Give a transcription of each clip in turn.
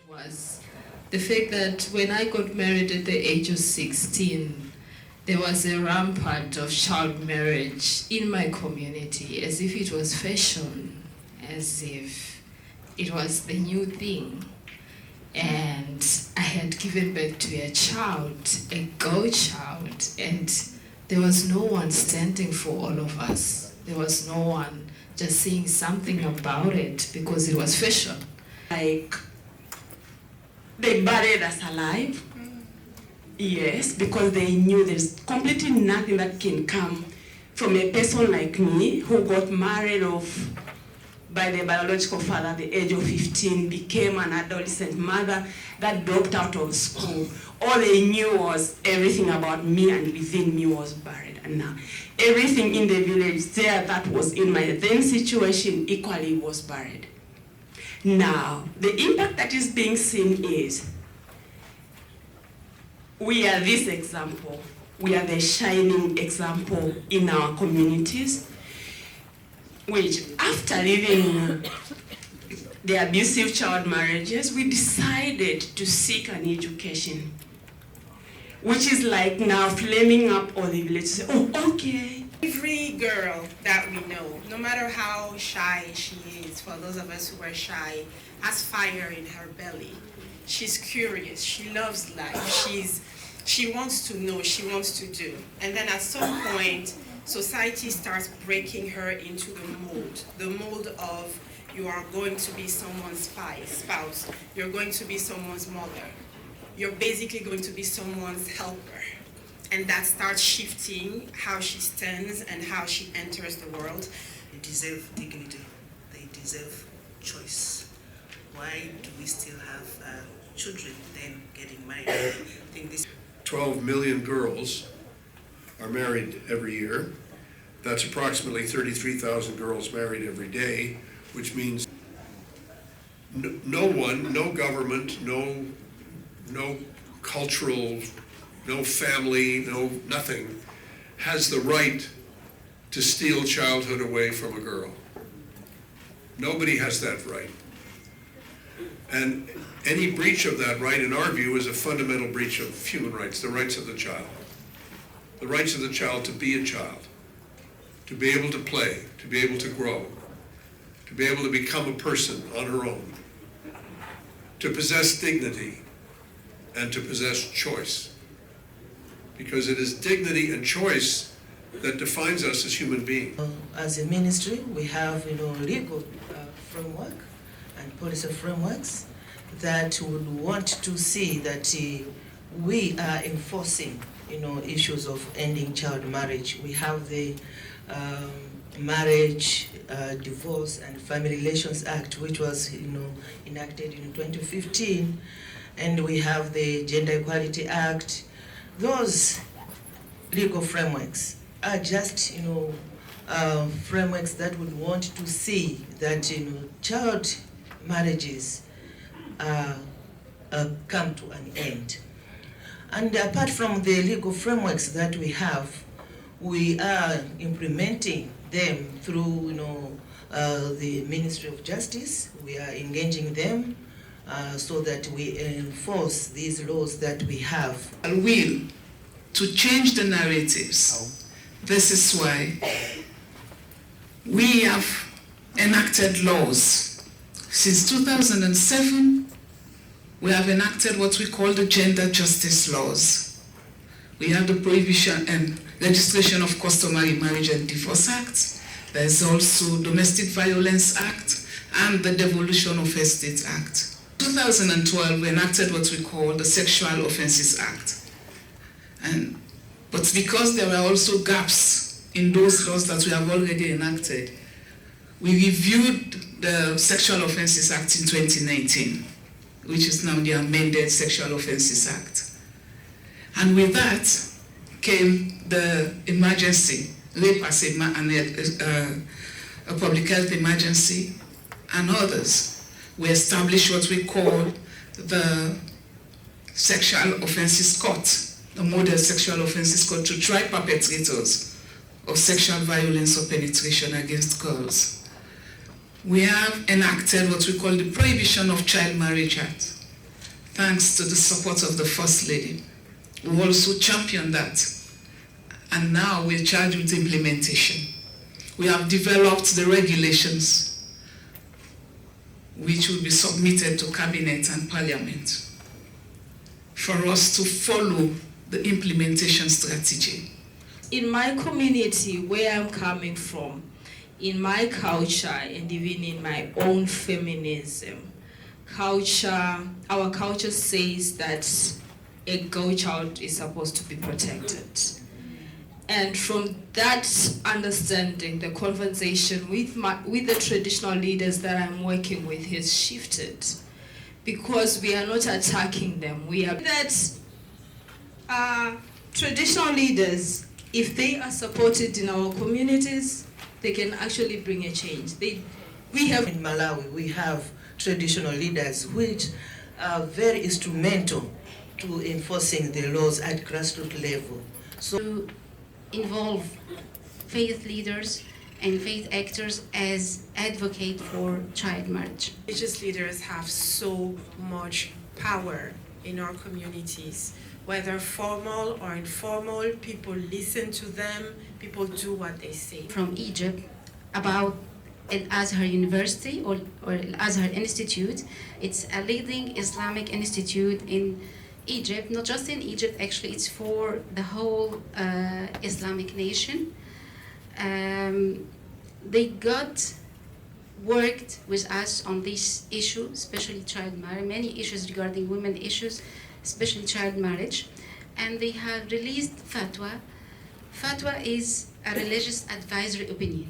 Was the fact that when I got married at the age of 16, there was a rampant of child marriage in my community, as if it was fashion, as if it was the new thing. And I had given birth to a child, a girl child, and there was no one standing for all of us. There was no one just saying something about it because it was fashion. Like, they buried us alive. Yes, because they knew there's completely nothing that can come from a person like me who got married off by the biological father at the age of 15, became an adolescent mother that dropped out of school. All they knew was everything about me and within me was buried. And now everything in the village there that was in my then situation equally was buried. Now, the impact that is being seen is, we are this example. We are the shining example in our communities, which after leaving the abusive child marriages, we decided to seek an education, which is like now flaming up all the villages. Oh, okay. Every girl that we know, no matter how shy she is, for those of us who are shy, has fire in her belly. She's curious, she loves life, she wants to know, she wants to do. And then at some point, society starts breaking her into the mold of you are going to be someone's spouse, you're going to be someone's mother, you're basically going to be someone's helper. And that starts shifting how she stands and how she enters the world. They deserve dignity, they deserve choice. Why do we still have children then getting married? I think this 12 million girls are married every year. That's approximately 33,000 girls married every day, which means no one, no government, no cultural, no family, no nothing has the right to steal childhood away from a girl. Nobody has that right. And any breach of that right, in our view, is a fundamental breach of human rights, the rights of the child. The rights of the child to be a child, to be able to play, to be able to grow, to be able to become a person on her own, to possess dignity, and to possess choice. Because it is dignity and choice that defines us as human beings. As a ministry, we have legal framework and policy frameworks that would want to see that we are enforcing issues of ending child marriage. We have the Marriage, Divorce and Family Relations Act, which was enacted in 2015, and we have the Gender Equality Act. Those legal frameworks are just frameworks that would want to see that child marriages come to an end. And apart from the legal frameworks that we have, we are implementing them through the Ministry of Justice. We are engaging them so that we enforce these laws that we have. Will to change the narratives. This is why we have enacted laws. Since 2007, we have enacted what we call the gender justice laws. We have the Prohibition and Registration of Customary Marriage and Divorce Act. There is also Domestic Violence Act and the Devolution of Estate Act. 2012, we enacted what we call the Sexual Offences Act. But because there were also gaps in those laws that we have already enacted, we reviewed the Sexual Offences Act in 2019, which is now the amended Sexual Offences Act. And with that came the emergency, rape as a public health emergency, and others. We established what we call the Sexual Offences Court, the model Sexual Offences Court, to try perpetrators of sexual violence or penetration against girls. We have enacted what we call the Prohibition of Child Marriage Act, thanks to the support of the First Lady, who also championed that. And now we're charged with implementation. We have developed the regulations, which will be submitted to Cabinet and Parliament for us to follow the implementation strategy. In my community, where I'm coming from, in my culture, and even in my own feminism, our culture says that a girl child is supposed to be protected. And from that understanding, the conversation with the traditional leaders that I'm working with has shifted, because we are not attacking them. We are that traditional leaders, if they are supported in our communities, they can actually bring a change. We have in Malawi, we have traditional leaders which are very instrumental to enforcing the laws at grassroots level. So to involve faith leaders and faith actors as advocate for child marriage. Religious leaders have so much power in our communities, whether formal or informal. People listen to them, people do what they say. From Egypt, about Al Azhar University or Al Azhar Institute. It's a leading Islamic institute in Egypt, not just in Egypt, actually, it's for the whole Islamic nation. They worked with us on this issue, especially child marriage, many issues regarding women issues, especially child marriage, and they have released fatwa. Fatwa is a religious advisory opinion,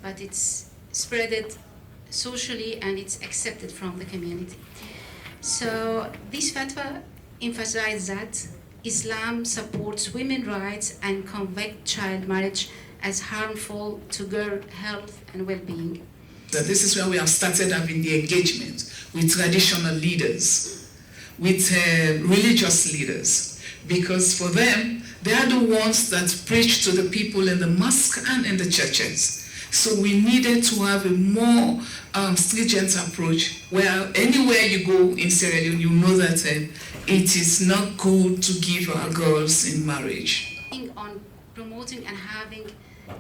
but it's spreaded socially and it's accepted from the community. So this fatwa emphasizes that Islam supports women's rights and convicts child marriage as harmful to girl health and well-being. So this is where we have started having the engagement with traditional leaders, with religious leaders, because for them, they are the ones that preach to the people in the mosque and in the churches. So we needed to have a more stringent approach where anywhere you go in Sierra Leone, you know that it is not good to give our girls in marriage. On promoting and having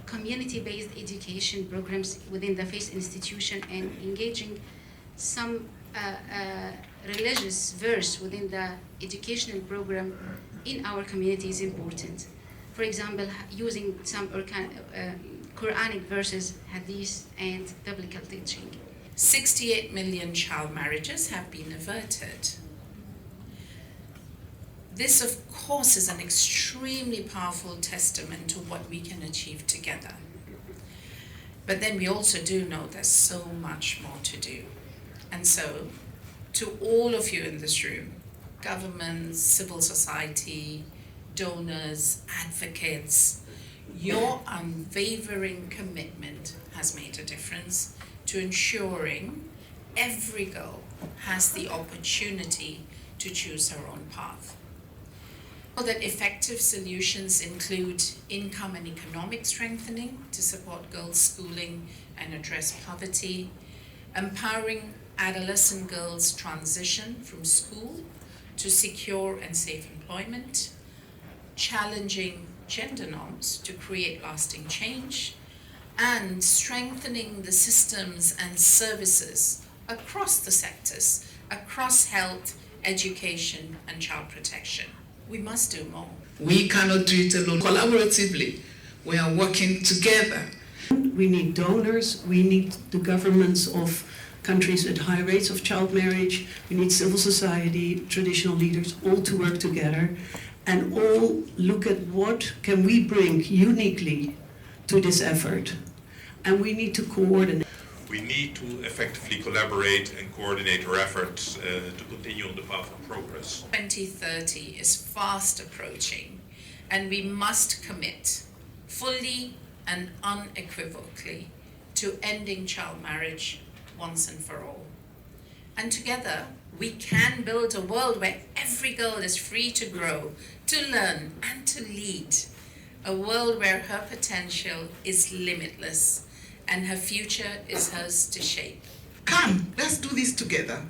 community-based education programs within the faith institution and engaging some religious verse within the educational program in our community is important. For example, using some Quranic verses, hadith, and biblical teaching. 68 million child marriages have been averted. This, of course, is an extremely powerful testament to what we can achieve together. But then we also do know there's so much more to do. And so, to all of you in this room, governments, civil society, donors, advocates, your unwavering commitment has made a difference to ensuring every girl has the opportunity to choose her own path. That effective solutions include income and economic strengthening to support girls' schooling and address poverty, empowering adolescent girls' transition from school to secure and safe employment, challenging gender norms to create lasting change, and strengthening the systems and services across the sectors, across health, education, and child protection. We must do more. We cannot do it alone. Collaboratively, we are working together. We need donors, we need the governments of countries with high rates of child marriage, we need civil society, traditional leaders, all to work together and all look at what can we bring uniquely to this effort. And we need to coordinate. We need to effectively collaborate and coordinate our efforts to continue on the path of progress. 2030 is fast approaching, and we must commit fully and unequivocally to ending child marriage once and for all. And together, we can build a world where every girl is free to grow, to learn, and to lead. a world where her potential is limitless and her future is hers to shape. Come, let's do this together.